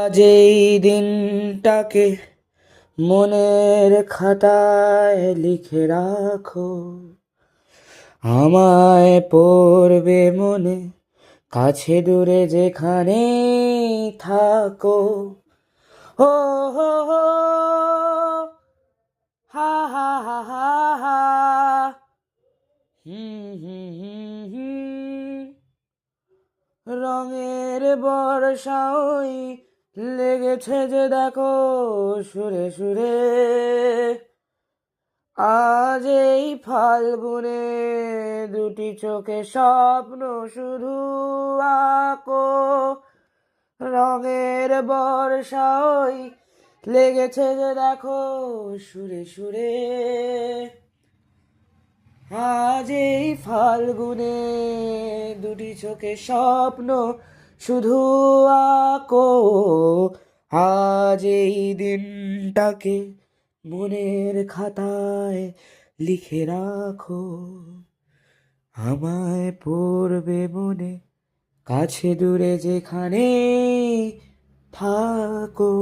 আজ এই দিনটাকে মনের খাতায় লিখে রাখো, আমায় পড়বে মনে, কাছে দূরে যেখানে থাকো। হো হো হো, হা হা হা হা হা, হুম। রঙের বর্ষা ওই লেগেছে যে দেখো সুরে সুরে, আজ এই ফাল্গুনে দুটি চোখে স্বপ্ন শুধু আঁকো। রঙের বর্ষা ওই লেগেছে যে দেখো সুরে সুরে, আজ এই ফাল্গুনে দুটি চোখে স্বপ্ন শুধু আঁকো। আজ এই দিনটাকে মনের খাতায় লিখে রাখো, আমায় পড়বে মনে, কাছে দূরে যেখানে থাকো।